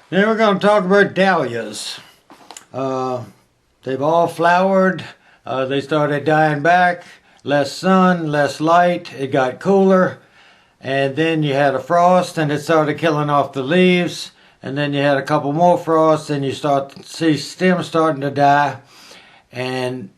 Then we're going to talk about dahlias. They've all flowered. They started dying back. Less sun, less light. It got cooler. And then you had a frost and it started killing off the leaves. And then you had a couple more frosts and you start to see stems starting to die. And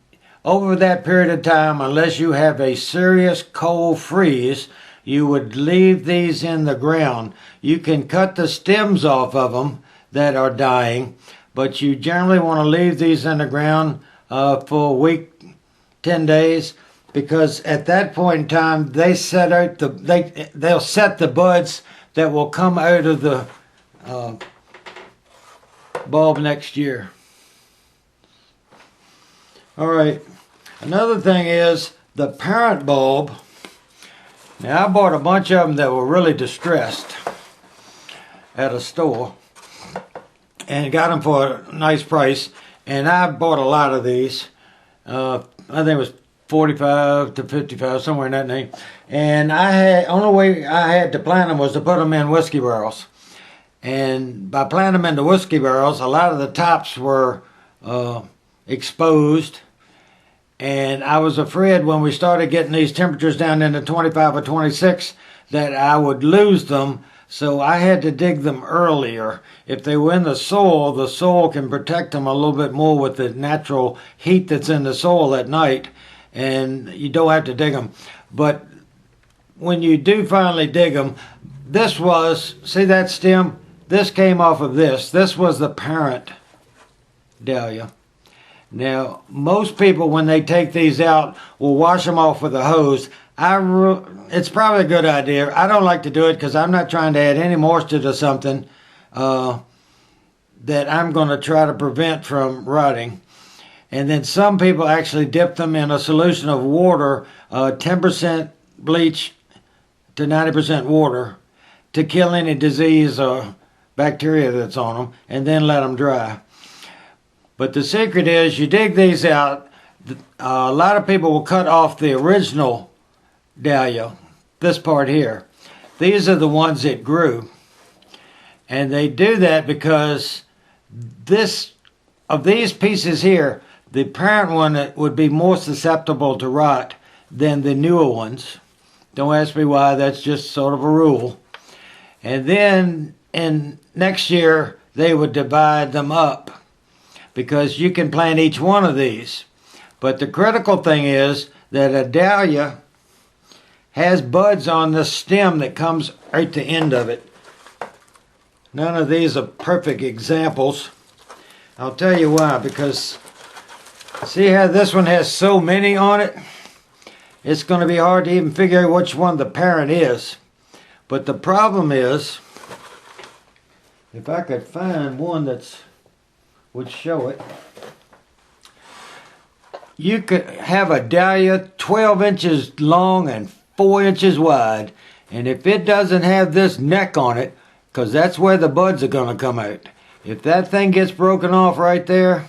over that period of time, unless you have a serious cold freeze, you would leave these in the ground. You can cut the stems off of them that are dying, but you generally want to leave these in the ground for a week, 10 days, because at that point in time they'll set the buds that will come out of the bulb next year. All right, another thing is the parent bulb. Now I bought a bunch of them that were really distressed at a store and got them for a nice price, and I bought a lot of these. I think it was 45 to 55, somewhere in that name. And only way I had to plant them was to put them in whiskey barrels. And by planting them into whiskey barrels, a lot of the tops were exposed. And I was afraid when we started getting these temperatures down into 25 or 26 that I would lose them. So I had to dig them earlier. If they were in the soil can protect them a little bit more with the natural heat that's in the soil at night. And you don't have to dig them. But when you do finally dig them, see that stem? This came off of this. This was the parent dahlia. Now, most people, when they take these out, will wash them off with a hose. It's probably a good idea. I don't like to do it because I'm not trying to add any moisture to something that I'm going to try to prevent from rotting. And then some people actually dip them in a solution of water, 10% bleach to 90% water, to kill any disease or bacteria that's on them, and then let them dry. But the secret is you dig these out. A lot of people will cut off the original dahlia, this part here. These are the ones that grew. And they do that because of these pieces here, the parent one would be more susceptible to rot than the newer ones. Don't ask me why, that's just sort of a rule. And then in next year, they would divide them up, because you can plant each one of these. But the critical thing is that a dahlia has buds on the stem that comes right to the end of it. None of these are perfect examples. I'll tell you why, because see how this one has so many on it? It's going to be hard to even figure out which one the parent is. But the problem is, if I could find one that would show it, you could have a dahlia 12 inches long and 4 inches wide, and if it doesn't have this neck on it, because that's where the buds are going to come out, if that thing gets broken off right there,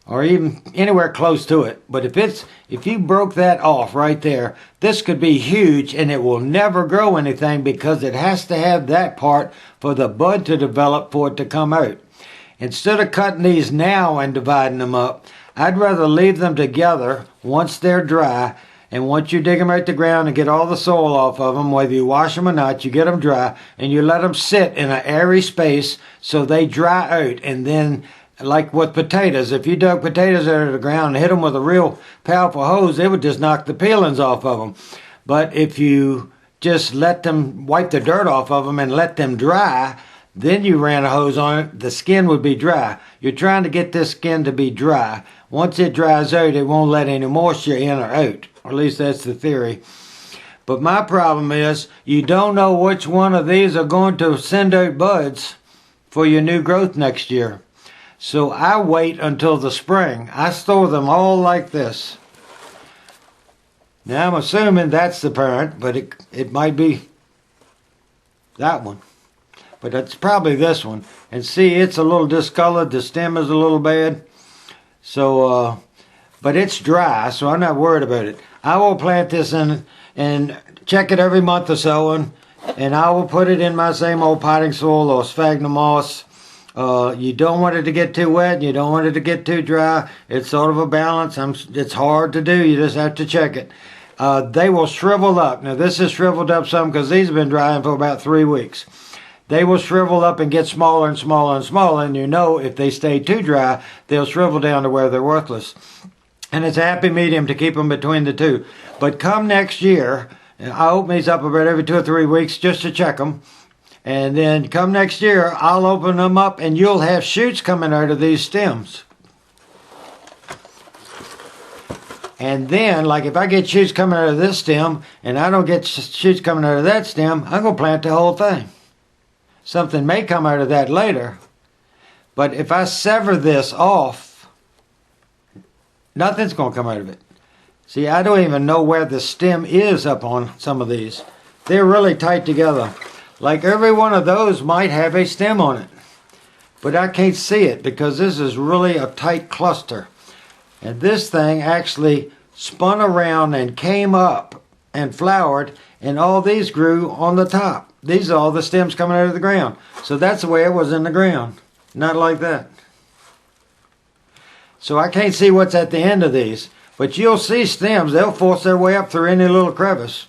or even anywhere close to it, but if you broke that off right there, this could be huge and it will never grow anything, because it has to have that part for the bud to develop, for it to come out. Instead of cutting these now and dividing them up, I'd rather leave them together once they're dry. And once you dig them out the ground and get all the soil off of them, whether you wash them or not, you get them dry and you let them sit in an airy space so they dry out. And then, like with potatoes, if you dug potatoes out of the ground and hit them with a real powerful hose, it would just knock the peelings off of them. But if you just let them wipe the dirt off of them and let them dry, then you ran a hose on it, the skin would be dry. You're trying to get this skin to be dry. Once it dries out, it won't let any moisture in or out. Or at least that's the theory. But my problem is, you don't know which one of these are going to send out buds for your new growth next year. So I wait until the spring. I store them all like this. Now I'm assuming that's the parent, but it might be that one. But it's probably this one. And see, it's a little discolored. The stem is a little bad. So, but it's dry, so I'm not worried about it. I will plant this in and check it every month or so, and I will put it in my same old potting soil or sphagnum moss You don't want it to get too wet, and you don't want it to get too dry. It's sort of a balance. It's hard to do. You just have to check it. They will shrivel up. Now this is shriveled up some because these have been drying for about 3 weeks. They will shrivel up and get smaller and smaller and smaller, and you know if they stay too dry, they'll shrivel down to where they're worthless. And it's a happy medium to keep them between the two. But come next year, I open these up about every 2 or 3 weeks just to check them. And then come next year, I'll open them up and you'll have shoots coming out of these stems. And then, like if I get shoots coming out of this stem and I don't get shoots coming out of that stem, I'm going to plant the whole thing. Something may come out of that later. But if I sever this off, nothing's going to come out of it. See, I don't even know where the stem is up on some of these. They're really tight together. Like every one of those might have a stem on it. But I can't see it because this is really a tight cluster. And this thing actually spun around and came up and flowered, and all these grew on the top. These are all the stems coming out of the ground. So that's the way it was in the ground. Not like that. So I can't see what's at the end of these. But you'll see stems. They'll force their way up through any little crevice.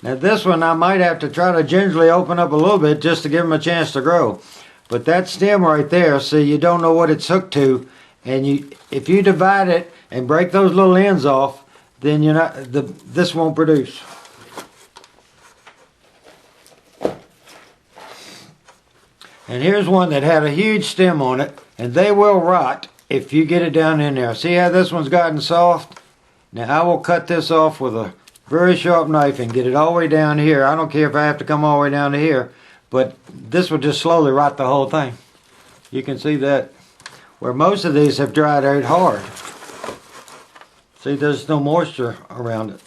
Now this one I might have to try to gingerly open up a little bit just to give them a chance to grow. But that stem right there, see, you don't know what it's hooked to. And if you divide it and break those little ends off, then this won't produce. And here's one that had a huge stem on it, and they will rot if you get it down in there. See how this one's gotten soft? Now I will cut this off with a very sharp knife and get it all the way down here. I don't care if I have to come all the way down to here, but this will just slowly rot the whole thing. You can see that. Where most of these have dried out hard. See, there's no moisture around it.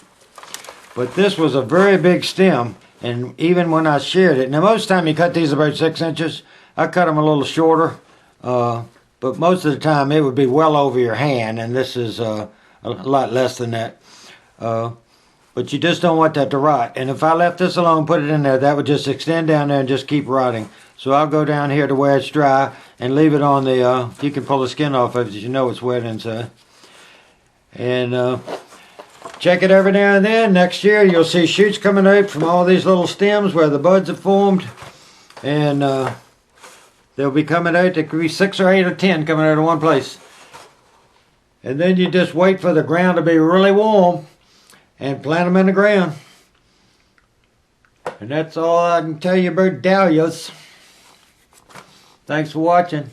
But this was a very big stem, and even when I sheared it, now most of the time you cut these about 6 inches. I cut them a little shorter, but most of the time it would be well over your hand, and this is a lot less than that. But you just don't want that to rot. And if I left this alone, put it in there, that would just extend down there and just keep rotting. So I'll go down here to where it's dry and leave it on the, you can pull the skin off of it, you know it's wet inside. And check it every now and then. Next year you'll see shoots coming out from all these little stems where the buds have formed. And they'll be coming out, there could be 6 or 8 or 10 coming out of one place. And then you just wait for the ground to be really warm and plant them in the ground. And that's all I can tell you about dahlias. Thanks for watching.